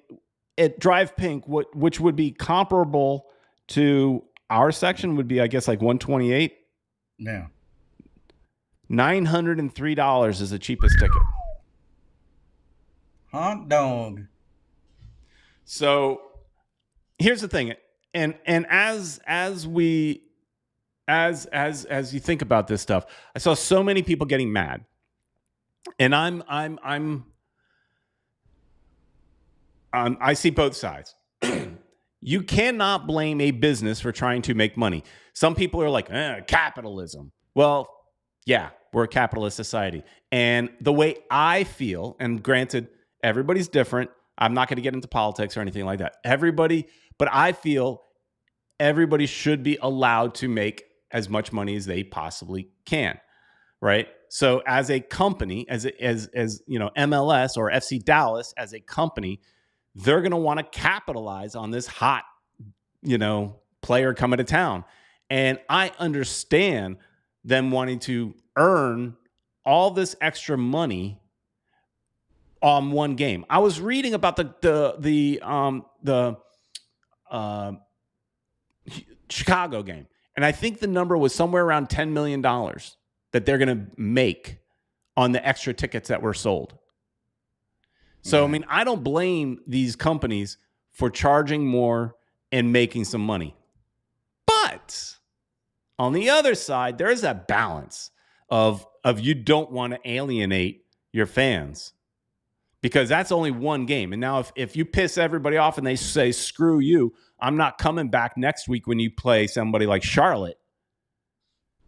at Drive Pink, which would be comparable to our section, would be, I guess, like 128. Yeah. $903 is the cheapest ticket. Hot dog. So here's the thing, and as we as you think about this stuff, I saw so many people getting mad, and I see both sides. You cannot blame a business for trying to make money. Some people are like, capitalism. Well, yeah, we're a capitalist society. And the way I feel, and granted, everybody's different. I'm not going to get into politics or anything like that. But I feel everybody should be allowed to make as much money as they possibly can, right? So as a company, as you know, MLS or FC Dallas as a company, they're going to want to capitalize on this hot, you know, player coming to town. And I understand them wanting to earn all this extra money on one game. I was reading about the Chicago game, and I think the number was somewhere around $10 million that they're going to make on the extra tickets that were sold. So, I mean, I don't blame these companies for charging more and making some money. But on the other side, there is that balance of you don't want to alienate your fans, because that's only one game. And now if you piss everybody off and they say, screw you, I'm not coming back next week when you play somebody like Charlotte,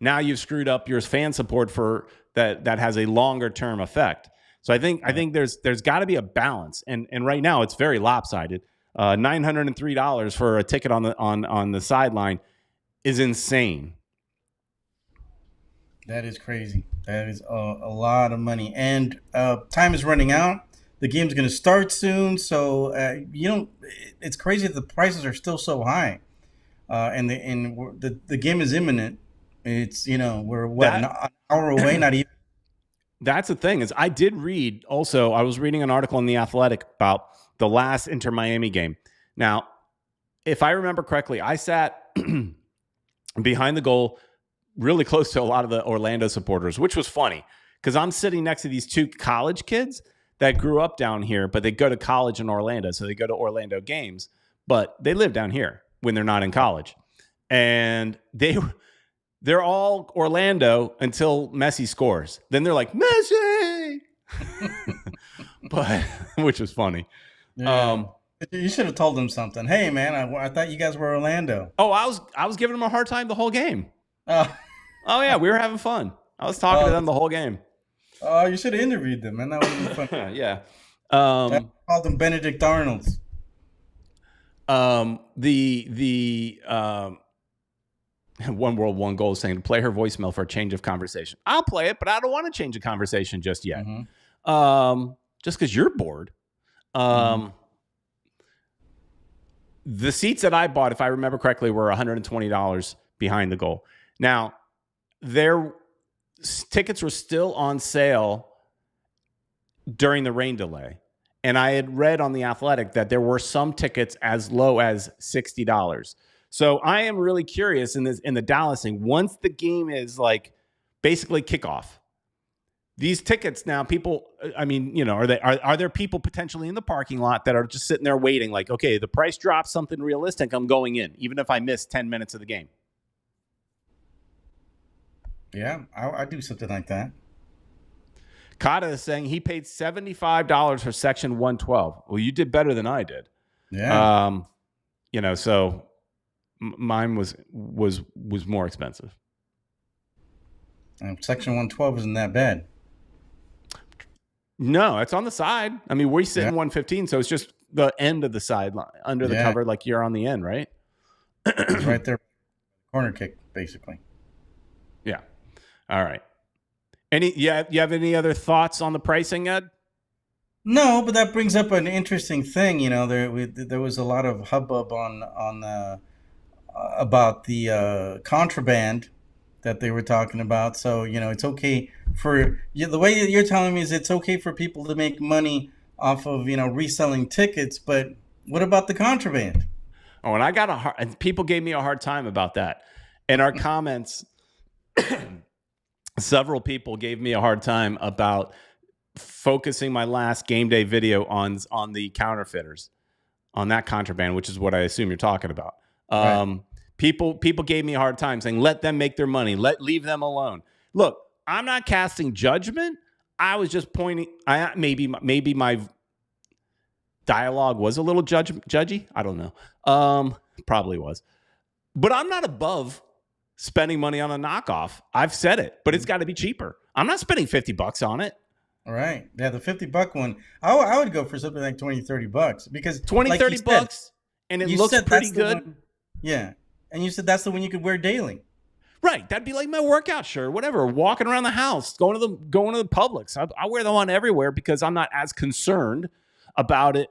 now you've screwed up your fan support for that has a longer term effect. So I think there's got to be a balance, and right now it's very lopsided. $903 for a ticket on the sideline is insane. That is crazy. That is a lot of money, and time is running out. The game's going to start soon, so it's crazy that the prices are still so high, and the game is imminent. It's we're an hour away, not even. That's the thing, is I did read also, I was reading an article in The Athletic about the last Inter Miami game. Now, if I remember correctly, I sat behind the goal really close to a lot of the Orlando supporters, which was funny because I'm sitting next to these two college kids that grew up down here, but they go to college in Orlando. So they go to Orlando games, but they live down here when they're not in college. And they're all Orlando until Messi scores. Then they're like, Messi! But which was funny. Yeah. You should have told them something. Hey, man, I thought you guys were Orlando. Oh, I was giving them a hard time the whole game. Oh yeah, we were having fun. I was talking to them the whole game. Oh, you should have interviewed them, man. That would have been fun. Yeah. I called them Benedict Arnolds. One World, One Goal saying to play her voicemail for a change of conversation. I'll play it, but I don't want to change the conversation just yet. Mm-hmm. Just because you're bored. The seats that I bought, if I remember correctly, were $120 behind the goal. Now, their tickets were still on sale during the rain delay. And I had read on The Athletic that there were some tickets as low as $60. So I am really curious in the Dallas thing. Once the game is like basically kickoff, these tickets now, people, I mean, are there people potentially in the parking lot that are just sitting there waiting like, okay, the price drops something realistic, I'm going in, even if I miss 10 minutes of the game? Yeah, I do something like that. Kata is saying he paid $75 for section 112. Well, you did better than I did. Yeah. So mine was more expensive. Section 112 isn't that bad. No, it's on the side. I mean, we sit in 115, so it's just the end of the sideline under the cover, like you're on the end, right? It's right there, corner kick, basically. Yeah. All right. You have any other thoughts on the pricing, Ed? No, but that brings up an interesting thing. There was a lot of hubbub about the contraband that they were talking about. So it's okay for the way that you're telling me is it's okay for people to make money off of reselling tickets, but what about the contraband? Oh, and and people gave me a hard time about that. In our comments, several people gave me a hard time about focusing my last game day video on the counterfeiters, on that contraband, which is what I assume you're talking about. Right. People gave me a hard time saying, let them make their money. Leave them alone. Look, I'm not casting judgment. I was just pointing. Maybe my dialogue was a little judgy. I don't know. Probably was. But I'm not above spending money on a knockoff. I've said it, but it's got to be cheaper. I'm not spending $50 on it. All right. Yeah, the $50 one. I would go for something like $20-$30 because 20-30 bucks, and it looks pretty good. Yeah. And you said that's the one you could wear daily. Right. That'd be like my workout shirt, whatever, walking around the house, going to the Publix. I wear them on everywhere because I'm not as concerned about it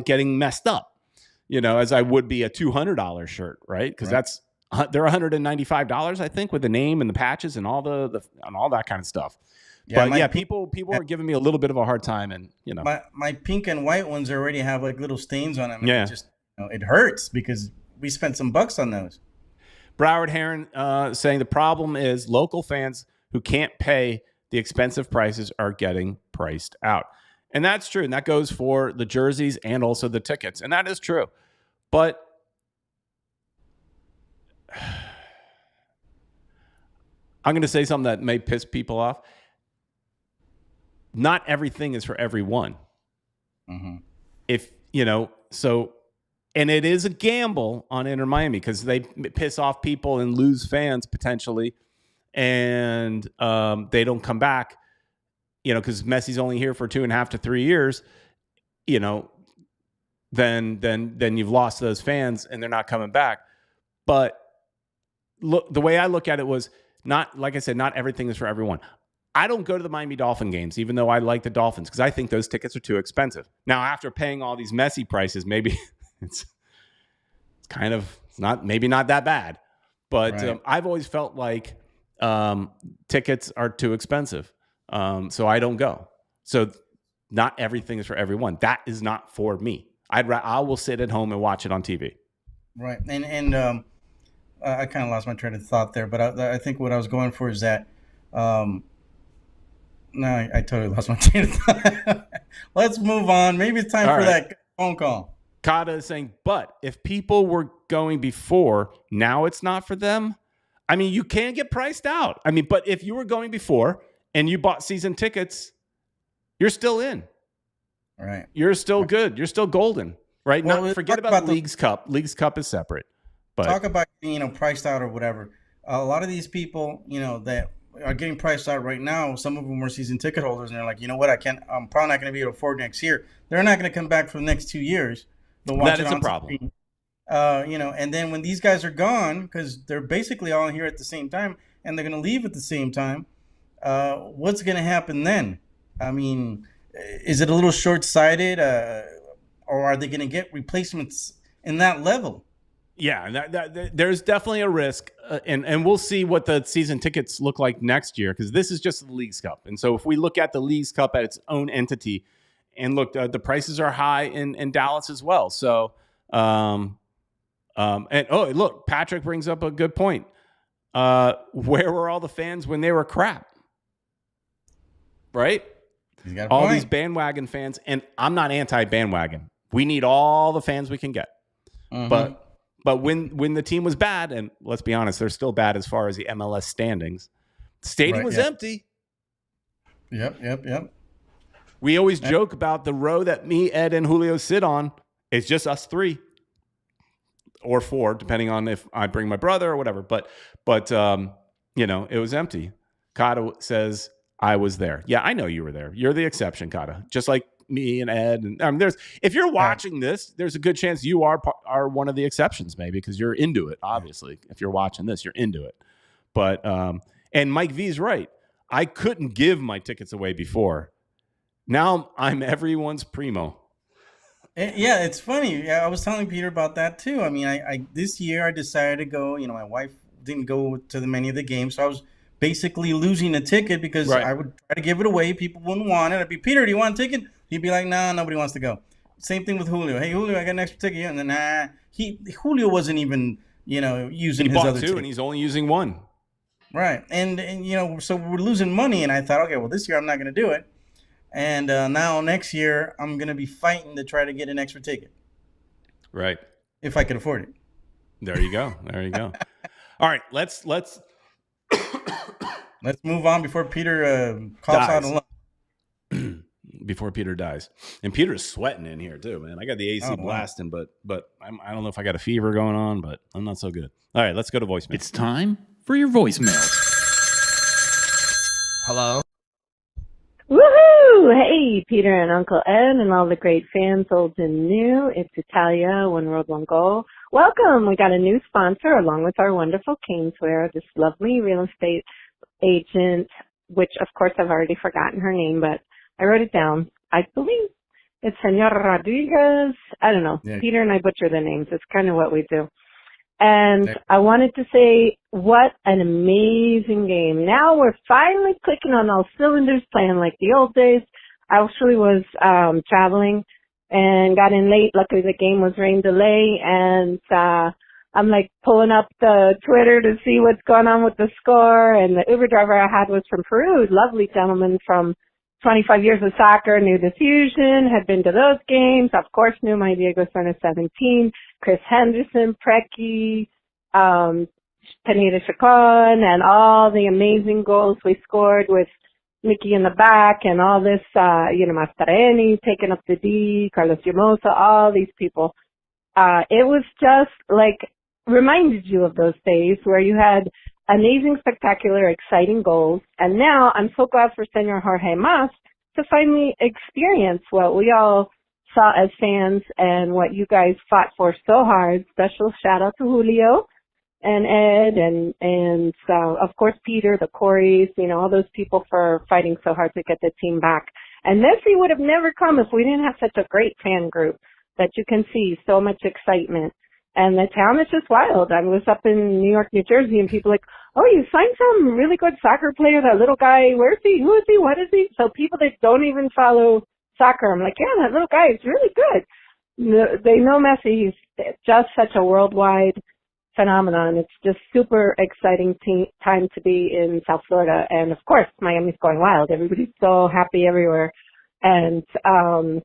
getting messed up, as I would be a $200 shirt, right? Because they're $195, I think, with the name and the patches and all and all that kind of stuff. Yeah, but people are giving me a little bit of a hard time, and my pink and white ones already have like little stains on them. And yeah, it just it hurts because we spent some bucks on those. Broward Heron saying the problem is local fans who can't pay the expensive prices are getting priced out. And that's true. And that goes for the jerseys and also the tickets. And that is true. But I'm going to say something that may piss people off. Not everything is for everyone. Mm-hmm. And it is a gamble on Inter Miami because they piss off people and lose fans potentially, and they don't come back. Because Messi's only here for 2.5 to 3 years. Then you've lost those fans and they're not coming back. But look, the way I look at it was not, like I said, not everything is for everyone. I don't go to the Miami Dolphin games, even though I like the Dolphins, because I think those tickets are too expensive. Now, after paying all these Messi prices, maybe it's maybe not that bad. But right. I've always felt like tickets are too expensive. So I don't go. So not everything is for everyone. That is not for me. I will sit at home and watch it on TV. Right. And I kind of lost my train of thought there, but I think what I was going for is that, no, I totally lost my train of thought. Let's move on. Maybe it's time for that phone call. Kata is saying, but if people were going before, now it's not for them. I mean, you can get priced out. I mean, but if you were going before and you bought season tickets, you're still in. Right. You're still good. You're still golden. Right. Well, forget about the Leagues Cup. Leagues Cup is separate. But talk about priced out or whatever. A lot of these people, that are getting priced out right now, some of them were season ticket holders, and they're like, you know what, I'm probably not going to be able to afford next year. They're not going to come back for the next 2 years. That is a problem. And then when these guys are gone, because they're basically all here at the same time, and they're going to leave at the same time, what's going to happen then? I mean, is it a little short-sighted, or are they going to get replacements in that level? Yeah, there's definitely a risk, and we'll see what the season tickets look like next year, because this is just the Leagues Cup. And so if we look at the Leagues Cup at its own entity, and look, the prices are high in Dallas as well. So, look, Patrick brings up a good point. Where were all the fans when they were crap? Right? All these bandwagon fans, and I'm not anti-bandwagon. We need all the fans we can get. Mm-hmm. But when the team was bad, and let's be honest, they're still bad as far as the MLS standings, the stadium was empty. Yep. We always joke about the row that me, Ed, and Julio sit on. It's just us 3 or 4, depending on if I bring my brother or whatever. But it was empty. Kata says, I was there. Yeah, I know you were there. You're the exception, Kata. Just like me and Ed. And if you're watching this, there's a good chance you are one of the exceptions, maybe, because you're into it, obviously. If you're watching this, you're into it. But and Mike V's right. I couldn't give my tickets away before. Now I'm everyone's primo. Yeah, it's funny. Yeah, I was telling Peter about that too. I mean, I this year I decided to go. You know, my wife didn't go to the many of the games, so I was basically losing a ticket because Right. I would try to give it away. People wouldn't want it. I'd be, Peter, do you want a ticket? He'd be like, nah, nobody wants to go. Same thing with Julio. Hey, Julio, I got an extra ticket. And then, nah, Julio wasn't even, He using his bought other two and ticket. he's only using one. Right. And so we're losing money. And I thought, okay, well, this year I'm not going to do it. And now next year I'm going to be fighting to try to get an extra ticket Right. if I can afford it. There you go. There you go. All right. Let's Let's move on before Peter coughs out a dies lung. before Peter dies. And Peter's sweating in here too, man. I got the AC Oh, wow. blasting, but I don't know if I got a fever going on, but I'm not so good. All right, let's go to voicemail. It's time for your voicemail. Hello? Woohoo! Hey, Peter and Uncle Ed and all the great fans, old and new. It's Italia, One World, One Goal. Welcome! We got a new sponsor along with our wonderful Caneswear, this lovely real estate agent, which of course I've already forgotten her name, but I wrote it down. I believe it's Senor Rodrigues. I don't know. Yeah. Peter and I butcher the names. It's kind of what we do. And Yeah. I wanted to say, what an amazing game. Now we're finally clicking on all cylinders, playing like the old days. I actually was traveling and got in late. Luckily the game was rain delay, and I'm like pulling up the Twitter to see what's going on with the score. And the Uber driver I had was from Peru, lovely gentleman from 25 years of soccer, knew the fusion, had been to those games, of course knew my Diego Serna 17, Chris Henderson, Preki, Pineda Chacon, and all the amazing goals we scored with Mickey in the back and all this, Mastareni taking up the D, Carlos Llamosa, all these people. It was just like, reminded you of those days where you had amazing, spectacular, exciting goals. And now I'm so glad for Senor Jorge Mas to finally experience what we all saw as fans and what you guys fought for so hard. Special shout out to Julio and Ed and of course Peter, the Coreys, all those people for fighting so hard to get the team back. And Messi would have never come if we didn't have such a great fan group that you can see so much excitement. And the town is just wild. I was up in New York, New Jersey, and people like, oh, you signed some really good soccer player, that little guy. Where is he? Who is he? What is he? So people that don't even follow soccer, I'm like, yeah, that little guy is really good. They know Messi. He's just such a worldwide phenomenon. It's just super exciting time to be in South Florida. And, of course, Miami's going wild. Everybody's so happy everywhere. And, from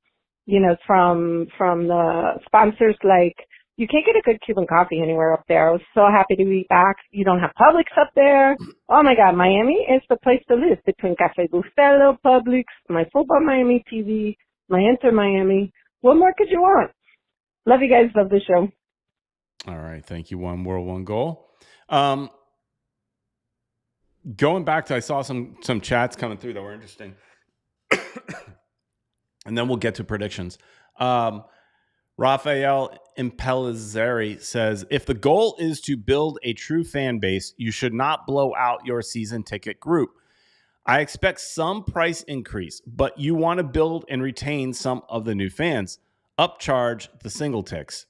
the sponsors like, you can't get a good Cuban coffee anywhere up there. I was so happy to be back. You don't have Publix up there. Oh my God, Miami is the place to live between Cafe Bustelo, Publix, my Football Miami TV, my Enter Miami. What more could you want? Love you guys. Love the show. All right. Thank you. One World, One Goal. Going back to, I saw some chats coming through that were interesting. And then we'll get to predictions. Rafael Impellizzeri says, if the goal is to build a true fan base, you should not blow out your season ticket group. I expect some price increase, but you want to build and retain some of the new fans. Upcharge the single ticks.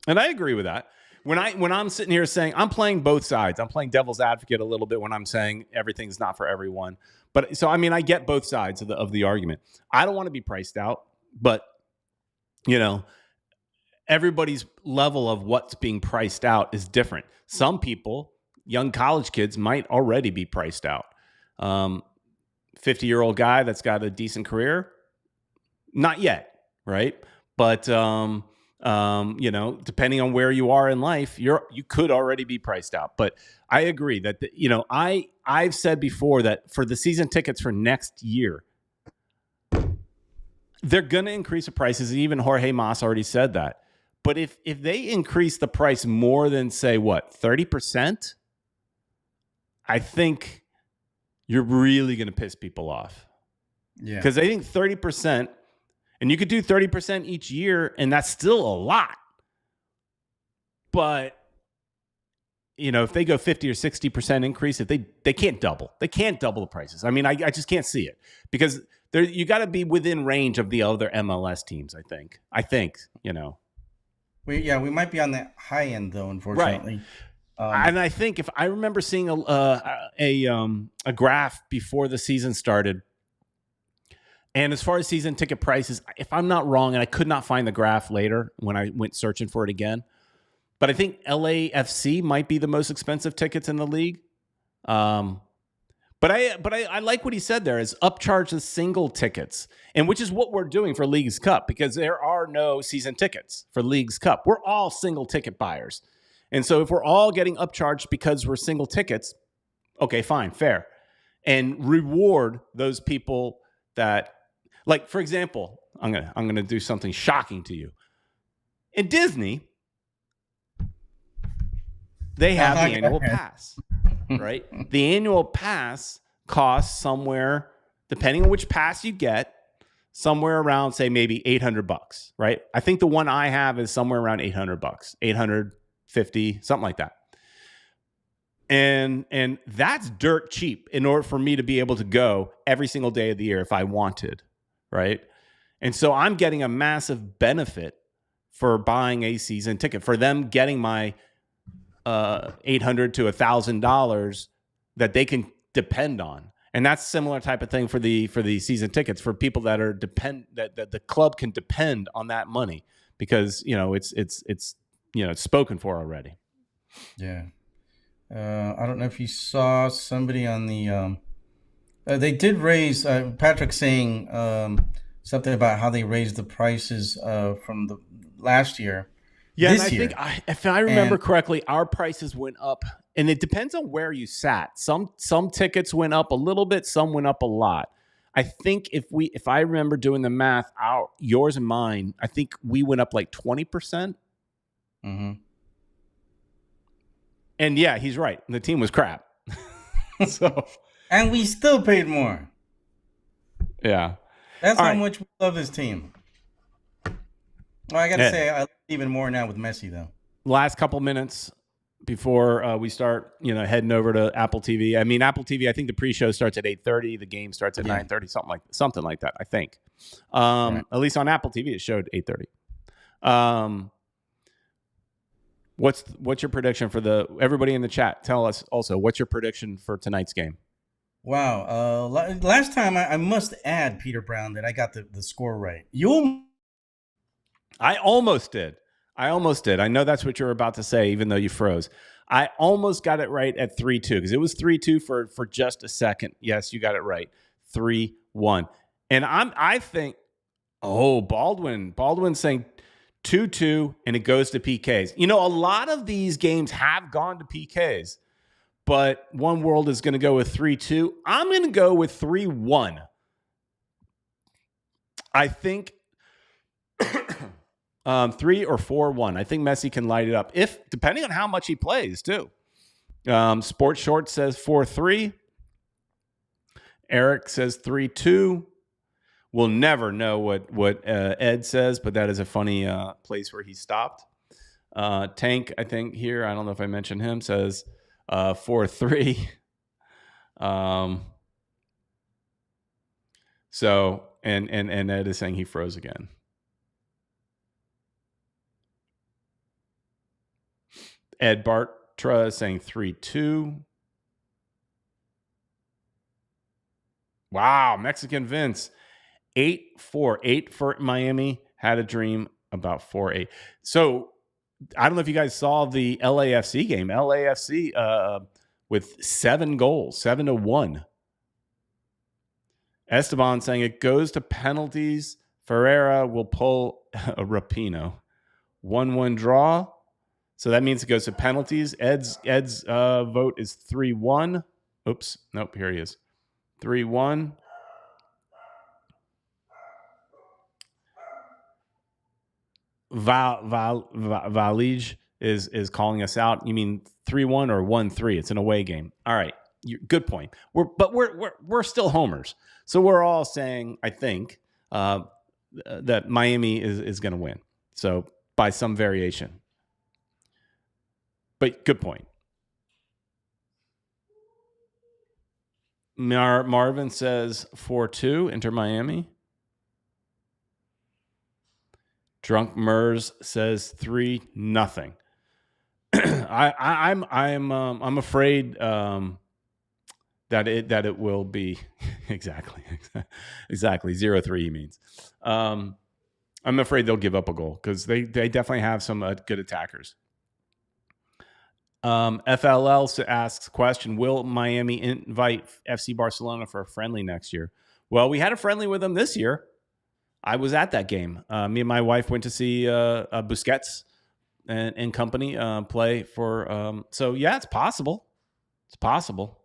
And I agree with that. When I'm sitting here saying, I'm playing both sides. I'm playing devil's advocate a little bit when I'm saying everything's not for everyone. But so, I get both sides of the argument. I don't want to be priced out, but everybody's level of what's being priced out is different. Some people, young college kids, might already be priced out. 50-year-old guy that's got a decent career, not yet, right? But depending on where you are in life, you could already be priced out. But I agree that I've said before that for the season tickets for next year, they're going to increase the prices. Even Jorge Mas already said that. But if they increase the price more than, say, 30%, I think you're really going to piss people off. Yeah. Because I think 30%, and you could do 30% each year, and that's still a lot. But if they go 50 or 60% increase, if they can't double the prices. I mean, I just can't see it because you got to be within range of the other MLS teams. I think. We might be on the high end though, unfortunately. Right. And I think if I remember seeing a graph before the season started, and as far as season ticket prices, if I'm not wrong, and I could not find the graph later when I went searching for it again. But I think LAFC might be the most expensive tickets in the league. But I like what he said there is upcharge the single tickets, and which is what we're doing for Leagues Cup because there are no season tickets for Leagues Cup. We're all single ticket buyers. And so if we're all getting upcharged because we're single tickets, okay, fine, fair. And reward those people that, like, for example, I'm gonna do something shocking to you. In Disney, they have the annual pass, right? The annual pass costs somewhere, depending on which pass you get, somewhere around, say, maybe $800, right? I think the one I have is somewhere around $800, $850, something like that. And that's dirt cheap in order for me to be able to go every single day of the year if I wanted, right? And so I'm getting a massive benefit for buying a season ticket, for them getting my $800 to $1,000 that they can depend on, and that's similar type of thing for the season tickets for people that are that the club can depend on that money because it's spoken for already. Yeah, I don't know if you saw somebody on the they did raise Patrick saying something about how they raised the prices from the last year. Yeah, and I think if I remember correctly, our prices went up, and it depends on where you sat. Some tickets went up a little bit, some went up a lot. I think if I remember doing the math, yours and mine, I think we went up like 20%. Mm-hmm. And yeah, he's right. The team was crap. And we still paid more. Yeah, that's how much we love this team. Well, I got to say, I love it even more now with Messi, though. Last couple minutes before we start, heading over to Apple TV. I mean, Apple TV, I think the pre-show starts at 8:30. The game starts at 9:30, something like that, I think. Right. At least on Apple TV, it showed 8:30. What's your prediction for everybody in the chat? Tell us also, what's your prediction for tonight's game? Wow. Last time, I must add, Peter Brown, that I got the score right. I almost did. I know that's what you were about to say, even though you froze. I almost got it right at 3-2 because it was 3-2 for just a second. Yes, you got it right. 3-1. And I think, Baldwin's saying 2-2 and it goes to PKs. A lot of these games have gone to PKs, but One World is going to go with 3-2. I'm going to go with 3-1. I think 3 or 4-1. I think Messi can light it up, depending on how much he plays too. Sports Short says 4-3. Eric says 3-2. We'll never know what Ed says, but that is a funny place where he stopped. Tank, I think here, I don't know if I mentioned him, says 4-3. So and Ed is saying he froze again. Ed Bartra is saying 3-2. Wow, Mexican Vince. 8-4. 8 for Miami. Had a dream about 4-8. So I don't know if you guys saw the LAFC game. LAFC with 7 goals, 7-1. Esteban saying it goes to penalties. Ferreira will pull a Rapino. 1-1 draw. So that means it goes to penalties. Ed's vote is 3-1. Oops. Nope. Here he is. 3-1. Valige is calling us out. You mean 3-1 or 1-3? It's an away game. All right. Good point. We're still homers. So we're all saying, I think, that Miami is going to win. So by some variation. But good point. Marvin says 4-2, Inter Miami. Drunk Mers says 3-0. I'm afraid that it will be exactly 0-3. He means. I'm afraid they'll give up a goal because they definitely have some good attackers. FLL asks question: will Miami invite FC Barcelona for a friendly next year? Well, we had a friendly with them this year. I was at that game. Me and my wife went to see Busquets and company play for. So yeah, it's possible. It's possible.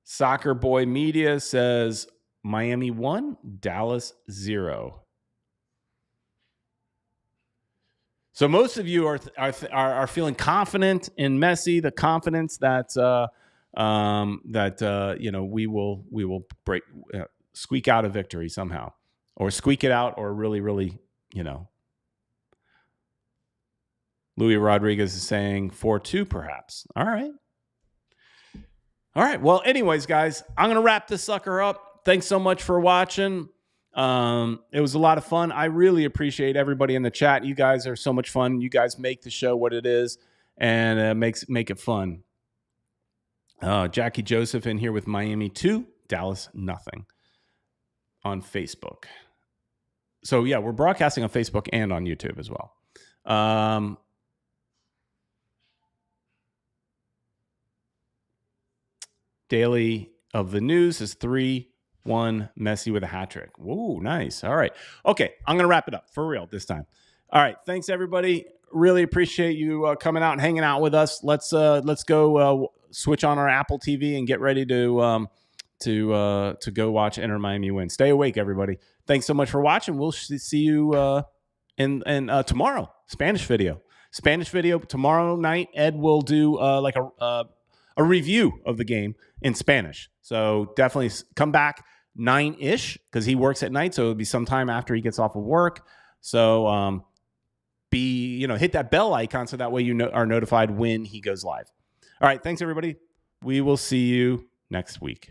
Soccer Boy Media says Miami 1, Dallas 0. So most of you are feeling confident in Messi, the confidence that we will squeak out a victory somehow, or squeak it out, or really Louis Rodrigues is saying 4-2 perhaps. All right. Well, anyways, guys, I'm gonna wrap this sucker up. Thanks so much for watching. It was a lot of fun. I really appreciate everybody in the chat. You guys are so much fun. You guys make the show what it is, and make it fun. Jackie Joseph in here with Miami 2, Dallas 0 on Facebook. So yeah, we're broadcasting on Facebook and on YouTube as well. Daily of the News is 3-1 Messi with a hat trick. Whoa, nice. All right. Okay, I'm going to wrap it up for real this time. All right. Thanks, everybody. Really appreciate you coming out and hanging out with us. Let's go switch on our Apple TV and get ready to go watch Inter Miami win. Stay awake, everybody. Thanks so much for watching. We'll see you in tomorrow. Spanish video tomorrow night. Ed will do like a review of the game in Spanish. So definitely come back 9-ish because he works at night. So it'll be sometime after he gets off of work. So hit that bell icon so that way you are notified when he goes live. All right. Thanks, everybody. We will see you next week.